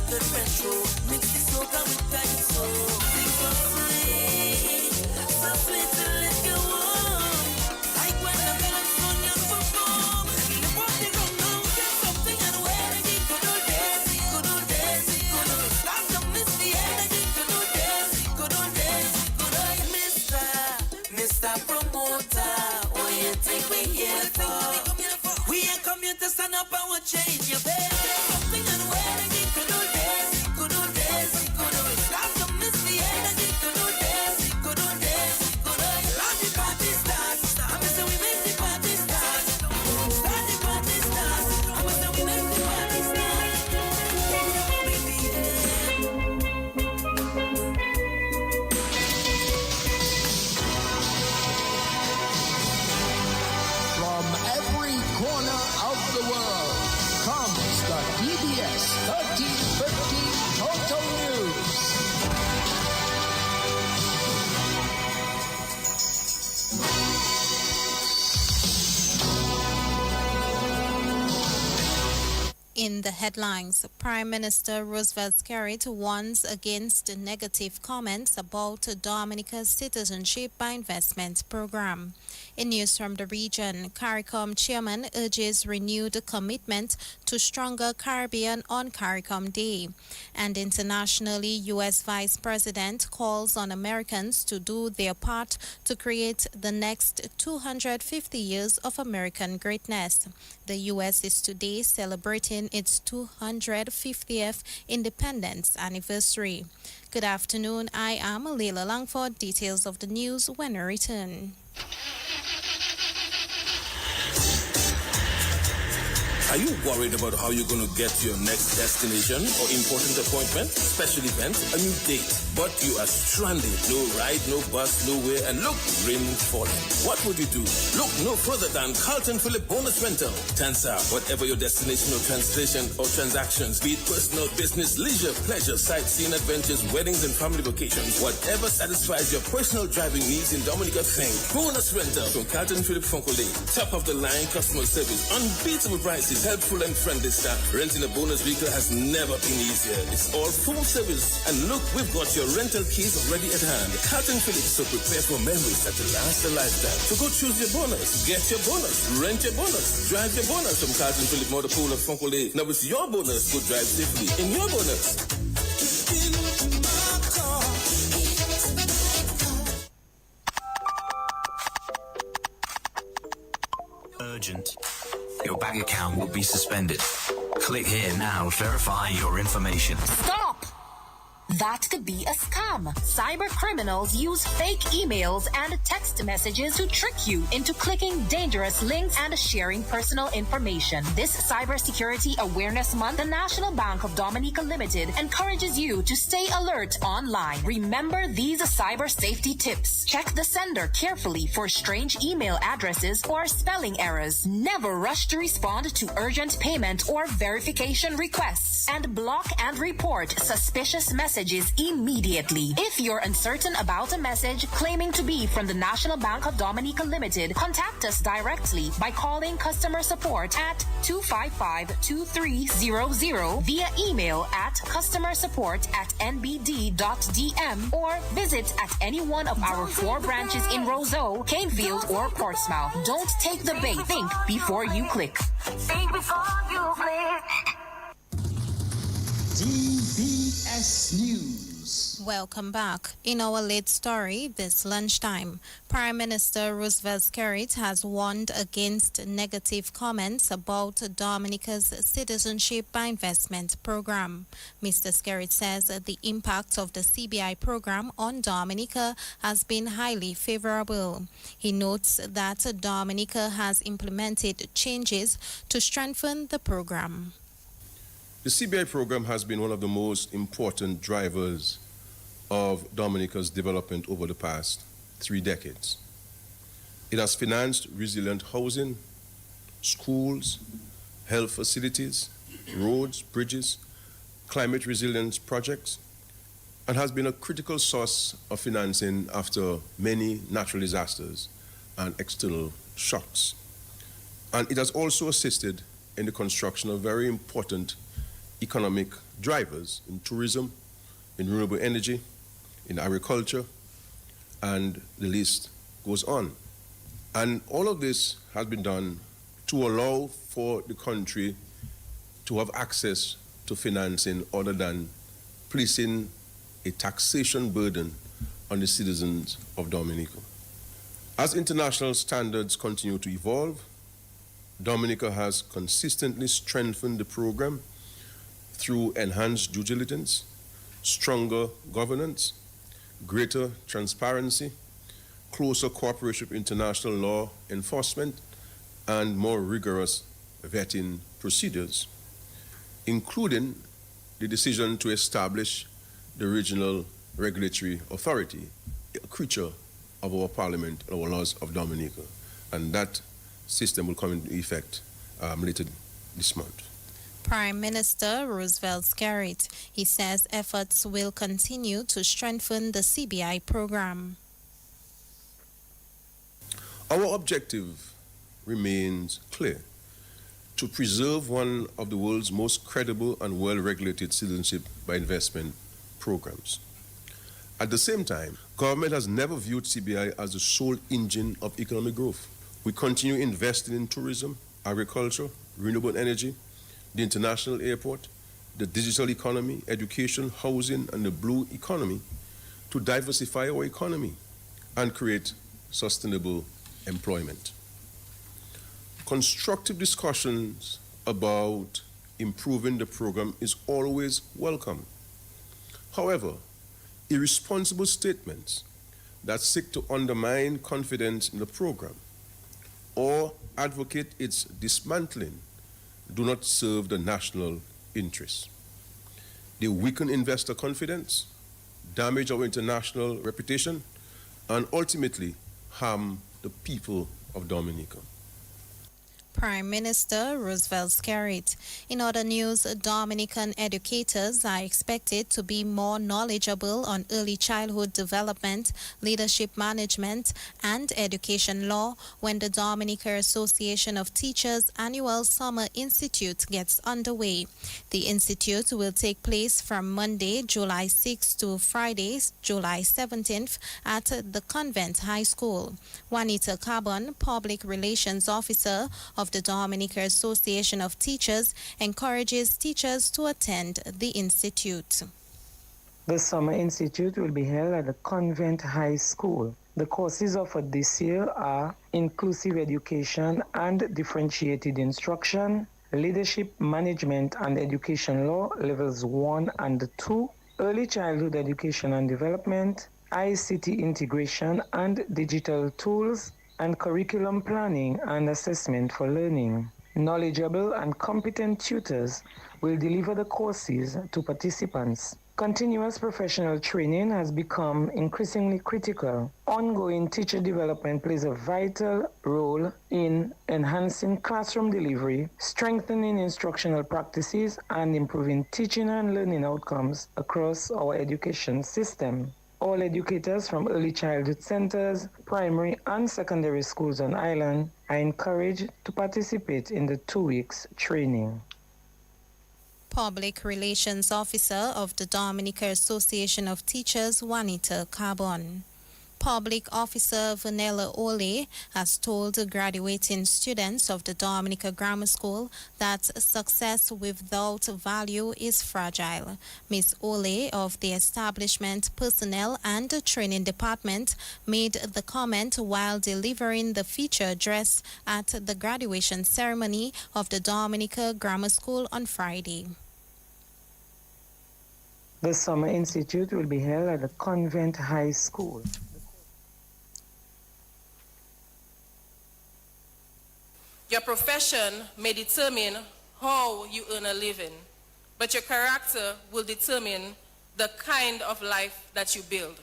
good retro. Mix the soca with calypso. Sing so sweet to let you warm. Like when the girls on your perform. The party come now, get something and wear it. Good old days, good old days, good old. Start to miss the energy. Good old days, good old days, good old. Mr. Promoter, what you think we here for? We ain't come here to stand up and watch change your bed. Something and wear it. Good old days, good old days, good old. Start to miss the energy. Good old days, good old days, good old. Start the party start. I'm say we make the party start. Start the party start. I'm say we make the party start. Baby, From every corner of the world comes the DBS 1315 Total News. In the headlines, Prime Minister Roosevelt Skerrit warns against negative comments about Dominica's citizenship by investment program. In news from the region, CARICOM chairman urges renewed commitment to stronger Caribbean on CARICOM Day. And internationally, U.S. Vice President calls on Americans to do their part to create the next 250 years of American greatness. The U.S. is today celebrating its 250th independence anniversary. Good afternoon, I am Leila Langford. Details of the news when I return. Are you worried about how you're going to get to your next destination or important appointment, special event, a new date, but you are stranded? No ride, no bus, nowhere, and look, rain falling. What would you do? Look no further than Carlton Phillip Bonus Rental. Tansa, whatever your destination or translation or transactions, be it personal, business, leisure, pleasure, sightseeing, adventures, weddings, and family vacations, whatever satisfies your personal driving needs in Dominica, think Bonus Rental from Carlton Phillip Fonkole. Top of the line customer service, unbeatable prices, helpful and friendly staff. Renting a bonus vehicle has never been easier. It's all full service. And look, we've got your rental keys already at hand. Carlton Phillips, so prepare for memories that will last a lifetime. So go choose your bonus, get your bonus, rent your bonus, drive your bonus from Carlton Phillips Motor Pool of Fonkole. Now it's your bonus. Go drive safely in your bonus. Urgent. Your bank account will be suspended. Click here now to verify your information. Stop! That could be a scam. Cyber criminals use fake emails and text messages to trick you into clicking dangerous links and sharing personal information. This Cybersecurity Awareness Month, the National Bank of Dominica Limited encourages you to stay alert online. Remember these cyber safety tips. Check the sender carefully for strange email addresses or spelling errors. Never rush to respond to urgent payment or verification requests. And block and report suspicious messages immediately. If you're uncertain about a message claiming to be from the National Bank of Dominica Limited, contact us directly by calling customer support at 255-2300 via email at customersupport@nbd.dm or visit at any one of our 4 branches in Roseau, Canefield, or Portsmouth. Don't take the bait. Think before you click. Think before you click. DBS News. Welcome back. In our late story this lunchtime, Prime Minister Roosevelt Skerrit has warned against negative comments about Dominica's citizenship by investment program. Mr. Skerrit says the impact of the CBI program on Dominica has been highly favorable. He notes that Dominica has implemented changes to strengthen the program. The CBI program has been one of the most important drivers of Dominica's development over the past 3 decades. It has financed resilient housing, schools, health facilities, roads, bridges, climate resilience projects, and has been a critical source of financing after many natural disasters and external shocks. And it has also assisted in the construction of very important economic drivers in tourism, in renewable energy, in agriculture, and the list goes on. And all of this has been done to allow for the country to have access to financing other than placing a taxation burden on the citizens of Dominica. As international standards continue to evolve, Dominica has consistently strengthened the program through enhanced due diligence, stronger governance, greater transparency, closer cooperation with international law enforcement, and more rigorous vetting procedures, including the decision to establish the Regional Regulatory Authority, a creature of our Parliament and our laws of Dominica. And that system will come into effect later this month. Prime Minister Roosevelt Skerrit. He says efforts will continue to strengthen the CBI program. Our objective remains clear: to preserve one of the world's most credible and well-regulated citizenship by investment programs. At the same time, government has never viewed CBI as the sole engine of economic growth. We continue investing in tourism, agriculture, renewable energy, the international airport, the digital economy, education, housing, and the blue economy to diversify our economy and create sustainable employment. Constructive discussions about improving the program is always welcome. However, irresponsible statements that seek to undermine confidence in the program or advocate its dismantling do not serve the national interest. They weaken investor confidence, damage our international reputation, and ultimately harm the people of Dominica. Prime Minister Roosevelt Skerrit. In other news, Dominican educators are expected to be more knowledgeable on early childhood development, leadership management, and education law when the Dominica Association of Teachers Annual Summer Institute gets underway. The institute will take place from Monday, July 6 to Friday, July 17th at the Convent High School. Juanita Carbon, Public Relations Officer of the Dominica Association of Teachers, encourages teachers to attend the institute. The Summer Institute will be held at the Convent High School. The courses offered this year are Inclusive Education and Differentiated Instruction, Leadership Management and Education Law, Levels 1 and 2, Early Childhood Education and Development, ICT Integration and Digital Tools, and Curriculum Planning and Assessment for Learning. Knowledgeable and competent tutors will deliver the courses to participants. Continuous professional training has become increasingly critical. Ongoing teacher development plays a vital role in enhancing classroom delivery, strengthening instructional practices, and improving teaching and learning outcomes across our education system. All educators from early childhood centers, primary and secondary schools on island are encouraged to participate in the 2 weeks training. Public Relations Officer of the Dominica Association of Teachers, Juanita Carbon. Public Officer Vanella Ole has told graduating students of the Dominica Grammar School that success without value is fragile. Ms. Ole of the Establishment Personnel and Training Department made the comment while delivering the feature address at the graduation ceremony of the Dominica Grammar School on Friday. The Summer Institute will be held at the Convent High School. Your profession may determine how you earn a living, but your character will determine the kind of life that you build.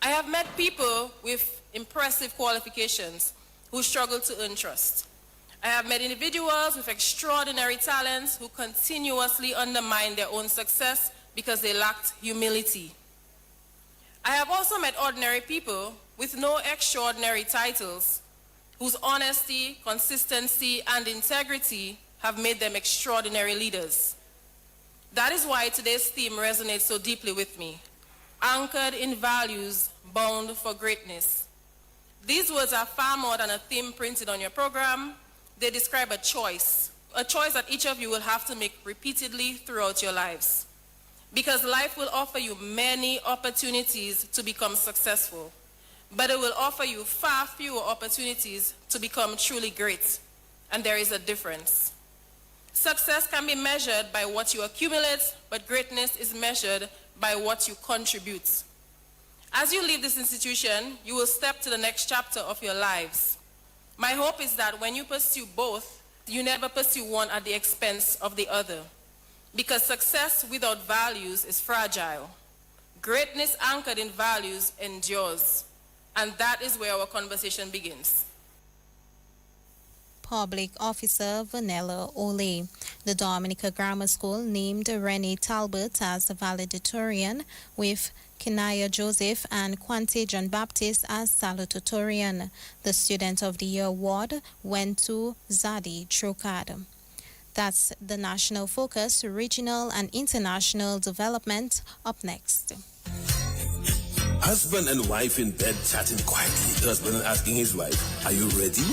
I have met people with impressive qualifications who struggle to earn trust. I have met individuals with extraordinary talents who continuously undermine their own success because they lacked humility. I have also met ordinary people with no extraordinary titles whose honesty, consistency, and integrity have made them extraordinary leaders. That is why today's theme resonates so deeply with me. Anchored in values, bound for greatness. These words are far more than a theme printed on your program. They describe a choice that each of you will have to make repeatedly throughout your lives. Because life will offer you many opportunities to become successful, but it will offer you far fewer opportunities to become truly great. And there is a difference. Success can be measured by what you accumulate, but greatness is measured by what you contribute. As you leave this institution, you will step to the next chapter of your lives. My hope is that when you pursue both, you never pursue one at the expense of the other. Because success without values is fragile. Greatness anchored in values endures. And that is where our conversation begins. Public Officer Vanilla Ole. The Dominica Grammar School named Renee Talbot as valedictorian, with Kenaya Joseph and Quante John Baptist as salutatorian. The Student of the Year award went to Zadi Trocad. That's the national focus, regional and international development. Up next. Husband and wife in bed chatting quietly. The husband asking his wife, "Are you ready?"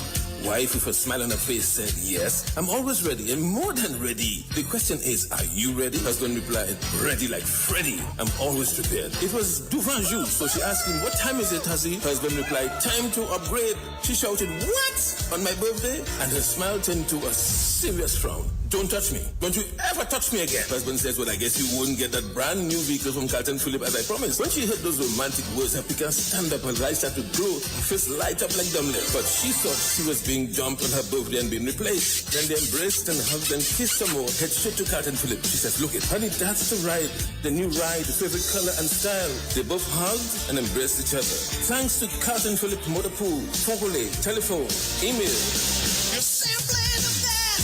Wife with a smile on her face said, "Yes, I'm always ready and more than ready." The question is, are you ready? Husband replied, "Ready like Freddy. I'm always prepared." It was Duvanjou, so she asked him, "What time is it, Huzzy?" Husband replied, "Time to upgrade." She shouted, "What? On my birthday?" And her smile turned to a serious frown. "Don't touch me. Don't you ever touch me again." Husband says, "Well, I guess you won't get that brand new vehicle from Carlton Phillip as I promised." When she heard those romantic words, her picker stand up, her eyes started to glow, her face light up like dumbling. But she thought she was being dumped on her birthday and being replaced. Then they embraced and hugged and kissed some more. Head straight to Carlton Phillip. She says, "Look it, honey, that's the ride. The new ride, the favorite color and style." They both hugged and embraced each other. Thanks to Carlton Phillip Motor Pool, Fogole, telephone, email. You're simply the best.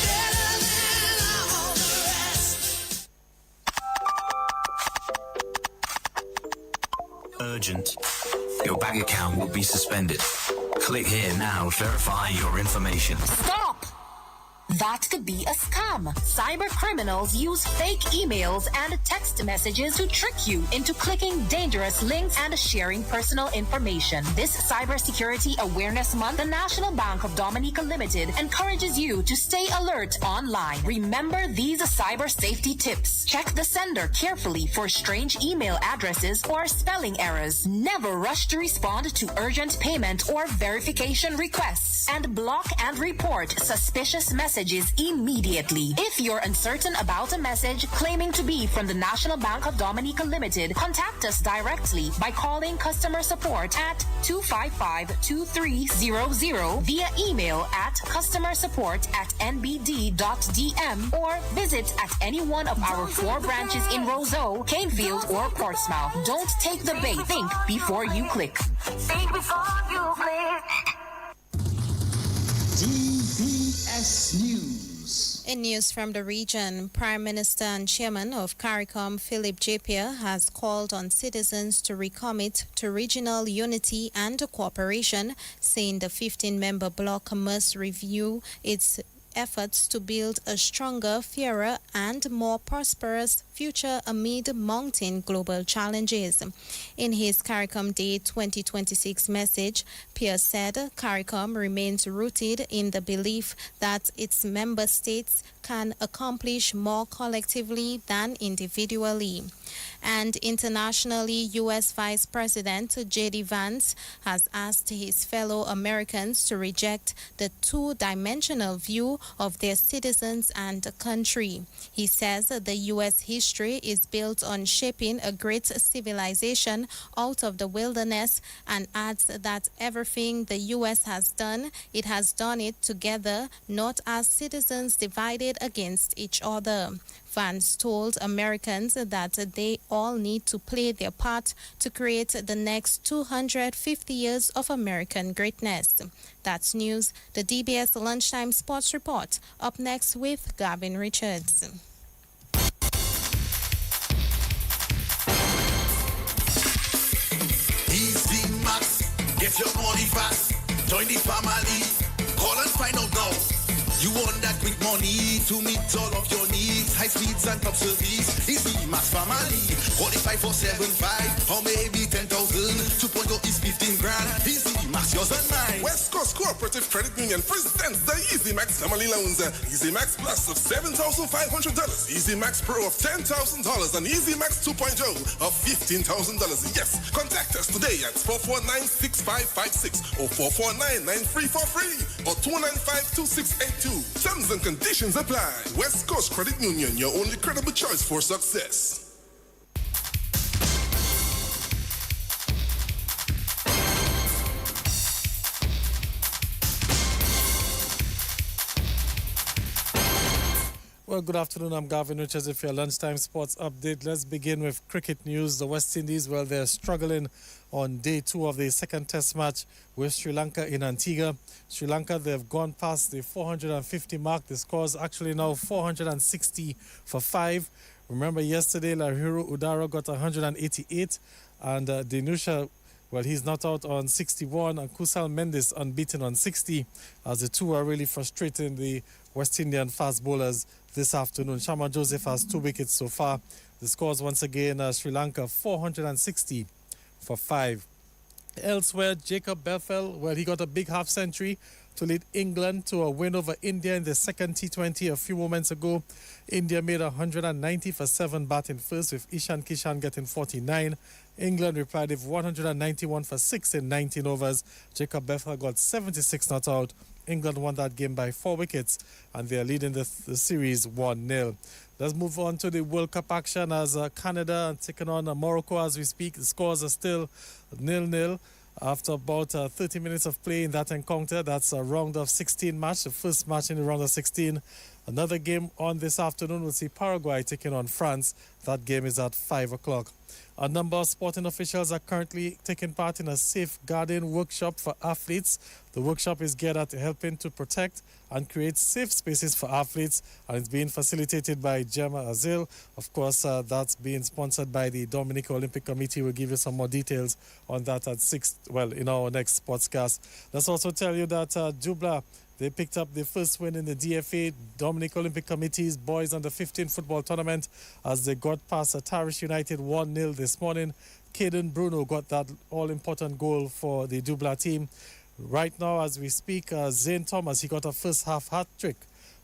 Better than all the rest. Urgent. Your bank account will be suspended. Click here now to verify your information. Stop! That could be a scam. Cyber criminals use fake emails and text messages to trick you into clicking dangerous links and sharing personal information. This Cybersecurity Awareness Month, the National Bank of Dominica Limited encourages you to stay alert online. Remember these cyber safety tips. Check the sender carefully for strange email addresses or spelling errors. Never rush to respond to urgent payment or verification requests. And block and report suspicious messages immediately. If you're uncertain about a message claiming to be from the National Bank of Dominica Limited, contact us directly by calling customer support at 255-2300 via email at customersupport@nbd.dm or visit at any one of our 4 branches in Roseau, Canefield, or Portsmouth. Don't take the bait. Think before you click. Think before you click. DBS News. In news from the region, Prime Minister and Chairman of CARICOM, Philip Japia, has called on citizens to recommit to regional unity and cooperation, saying the 15-member bloc must review its efforts to build a stronger, fairer, and more prosperous future amid mounting global challenges. In his CARICOM Day 2026 message, Pierre said CARICOM remains rooted in the belief that its member states can accomplish more collectively than individually. And internationally, U.S. Vice President J.D. Vance has asked his fellow Americans to reject the two-dimensional view of their citizens and country. He says the U.S. history is built on shaping a great civilization out of the wilderness, and adds that everything the U.S. has done, it has done it together, not as citizens divided against each other. Vance told Americans that they all need to play their part to create the next 250 years of American greatness. That's news. The DBS Lunchtime Sports Report. Up next with Gavin Richards. Easy Max, get your money fast. Join the family. Call and find out now. You want that quick money to meet all of your needs. High speeds and top service. Easy Max Family. Qualify for 7.5 or maybe 10,000. 2.0 is 15 grand. Easy Max, yours and mine. West Coast Cooperative Credit Union presents the Easy Max Family Loans. Easy Max Plus of $7,500. Easy Max Pro of $10,000 and Easy Max 2.0 of $15,000. Yes, contact us today at 449-6556 or 449-9343 or 295-2682. Terms and conditions apply. West Coast Credit Union, your only credible choice for success. Well, good afternoon. I'm Gavin Richards with your lunchtime sports update. Let's begin with cricket news. The West Indies, well, they're struggling on day 2 of the second test match with Sri Lanka in Antigua. Sri Lanka, they've gone past the 450 mark. The score is actually now 460 for 5. Remember yesterday, Lahuru Udara got 188 and Dinusha, well, he's not out on 61 and Kusal Mendes unbeaten on 60 as the two are really frustrating the West Indian fast bowlers this afternoon. Shama Joseph has 2 wickets so far. The scores once again, Sri Lanka 460 for 5. Elsewhere, Jacob Bethel, well, he got a big half century to lead England to a win over India in the second T20 a few moments ago. India made 190 for 7 batting first with Ishan Kishan getting 49. England replied with 191 for 6 in 19 overs. Jacob Bethel got 76 not out. England won that game by 4 wickets and they are leading the series 1-0. Let's move on to the World Cup action as Canada are taking on Morocco as we speak. The scores are still 0-0 after about 30 minutes of play in that encounter. That's a round of 16 match, the first match in the round of 16. Another game on this afternoon, we'll see Paraguay taking on France. That game is at 5 o'clock. A number of sporting officials are currently taking part in a safeguarding workshop for athletes. The workshop is geared at helping to protect and create safe spaces for athletes, and it's being facilitated by Gemma Azil. Of course, that's being sponsored by the Dominican Olympic Committee. We'll give you some more details on that at 6, well, in our next sportscast. Let's also tell you that Jubla, they picked up the first win in the DFA, Dominican Olympic Committee's Boys Under 15 football tournament as they got past Tarish United 1-0 this morning. Caden Bruno got that all-important goal for the Jubla team. Right now, as we speak, Zane Thomas, he got a first half hat-trick.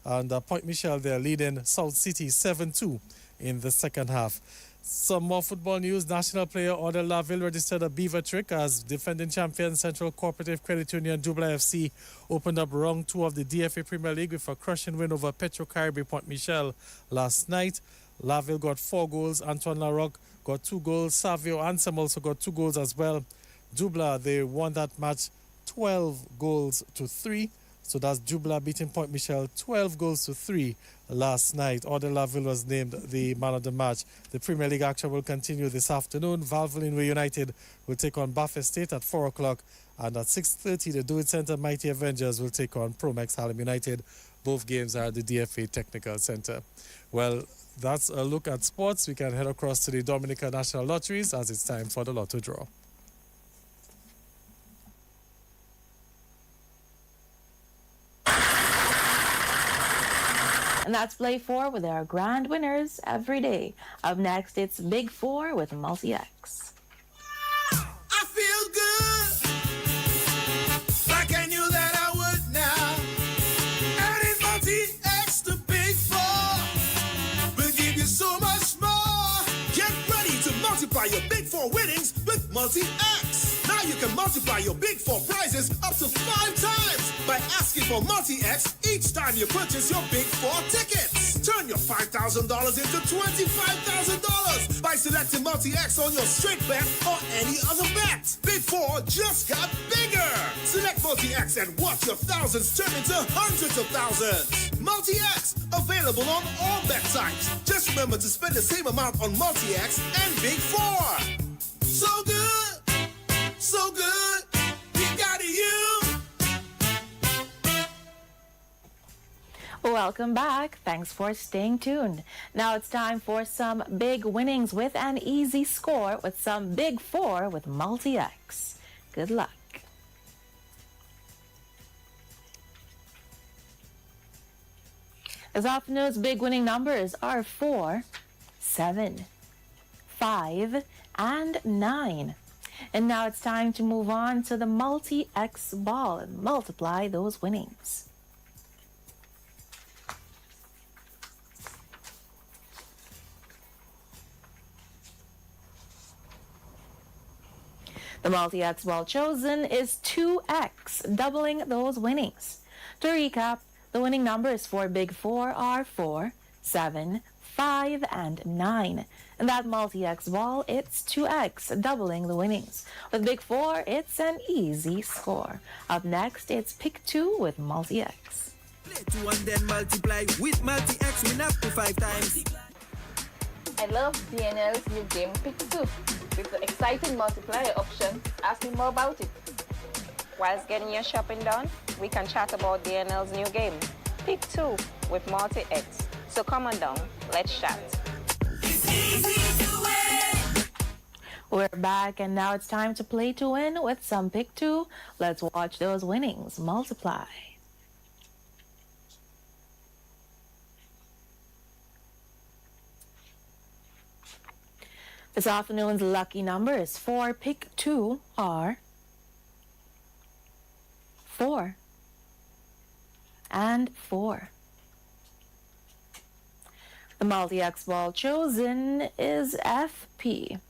And Point Michel, they're leading South City 7-2 in the second half. Some more football news. National player Odell Laville registered a beaver trick as defending champion Central Cooperative Credit Union Jubla FC opened up round 2 of the DFA Premier League with a crushing win over Petro Caribe Point Michel last night. Laville got 4 goals. Antoine Larocque got 2 goals. Savio Ansem also got 2 goals as well. Jubla, they won that match 12 goals to 3. So that's Jubla beating Point Michel 12 goals to 3 last night. Odell Laville was named the man of the match. The Premier League action will continue this afternoon. Valvoline United will take on Bath Estate at 4 o'clock. And at 6:30, the Do It Centre Mighty Avengers will take on Promex Hallam United. Both games are at the DFA Technical Centre. Well, that's a look at sports. We can head across to the Dominica National Lotteries as it's time for the Lotto Draw. And that's Play 4 with our grand winners every day. Up next, it's Big 4 with Multi-X. I feel good, like I knew that I would now. Adding Multi-X to Big 4 will give you so much more. Get ready to multiply your Big 4 winnings with Multi-X. Now you can multiply your Big 4 prizes up to 5 times by asking for Multi-X each time you purchase your Big 4 tickets. Turn your $5,000 into $25,000 by selecting Multi-X on your straight bet or any other bet. Big 4 just got bigger. Select Multi-X and watch your thousands turn into hundreds of thousands. Multi-X, available on all bet types. Just remember to spend the same amount on Multi-X and Big 4. So good, so good, we got you. Welcome back. Thanks for staying tuned. Now it's time for some big winnings with an easy score with some Big 4 with Multi-X. Good luck. This afternoon's big winning numbers are 4, 7, 5, and 9. And now it's time to move on to the multi-X ball and multiply those winnings. The multi-X ball chosen is 2X, doubling those winnings. To recap, the winning numbers for Big 4 are 4, 7, 5, and 9. And that multi-X ball, it's 2X, doubling the winnings. With Big 4, it's an easy score. Up next, it's Pick 2 with multi-X. Play 2 and then multiply with multi-X, win up to 5 times. I love DNL's new game Pick 2 with the exciting multiplier option. Ask me more about it. Whilst getting your shopping done, we can chat about DNL's new game, Pick 2 with multi-X. So come on down, let's chat. It's easy to win. We're back and now it's time to play to win with some Pick 2. Let's watch those winnings multiply. This afternoon's lucky numbers for Pick 2 are 4 and 4. The multi-X ball chosen is FP.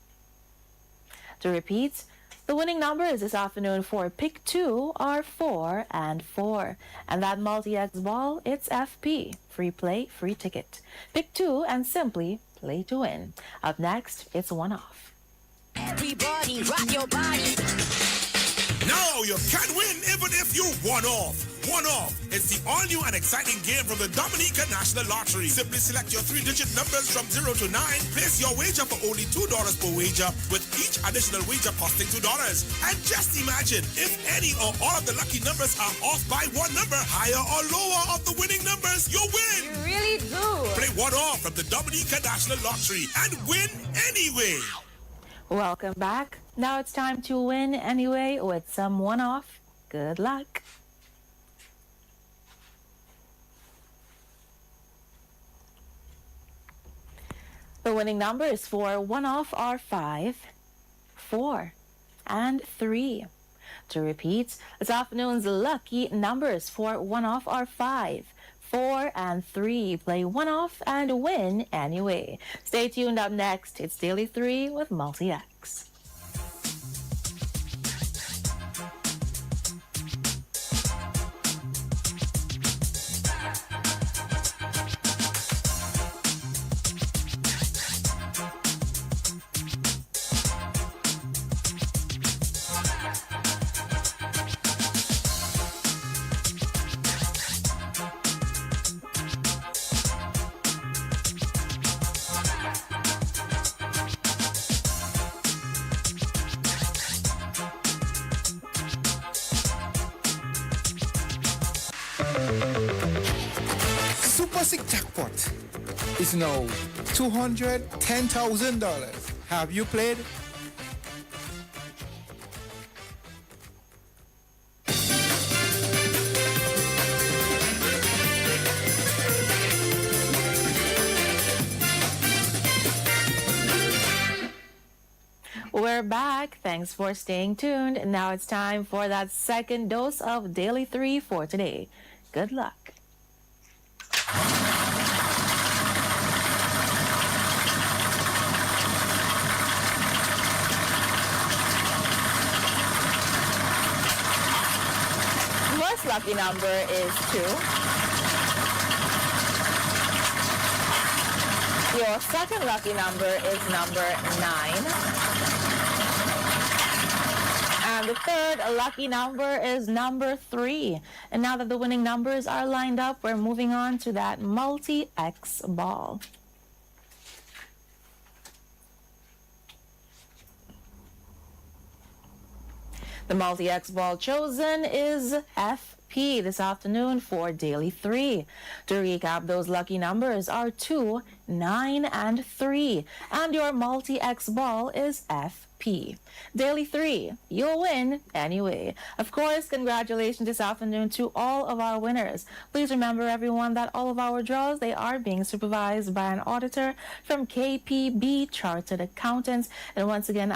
To repeat, the winning numbers this afternoon for Pick 2 are 4 and 4. And that multi-X ball, it's FP. Free play, free ticket. Pick 2 and simply play to win. Up next, it's One Off. Everybody rock your body. Now you can win even if you one off. One Off is the all-new and exciting game from the Dominica National Lottery. Simply select your 3-digit numbers from 0 to 9. Place your wager for only $2 per wager, with each additional wager costing $2. And just imagine, if any or all of the lucky numbers are off by one number, higher or lower of the winning numbers, you win. You really do. Play One Off from the Dominica National Lottery and win anyway. Welcome back. Now it's time to win anyway with some One Off. Good luck. The winning numbers for One Off are 5, 4, and 3. To repeat, this afternoon's lucky numbers for One Off are 5, 4, and 3. Play One Off and win anyway. Stay tuned. Up next, it's Daily 3 with multi-X. Super Sick Jackpot is now $210,000. Have you played? We're back. Thanks for staying tuned. Now it's time for that second dose of Daily 3 for today. Good luck. First lucky number is 2. Your second lucky number is number 9. And the third lucky number is number 3. And now that the winning numbers are lined up, we're moving on to that multi-X ball. The multi-X ball chosen is FP this afternoon for Daily 3. To recap, those lucky numbers are 2, 9, and 3. And your multi-X ball is FP. Daily 3, you'll win anyway. Of course, congratulations this afternoon to all of our winners. Please remember, everyone, that all of our draws, they are being supervised by an auditor from KPB Chartered Accountants. And once again,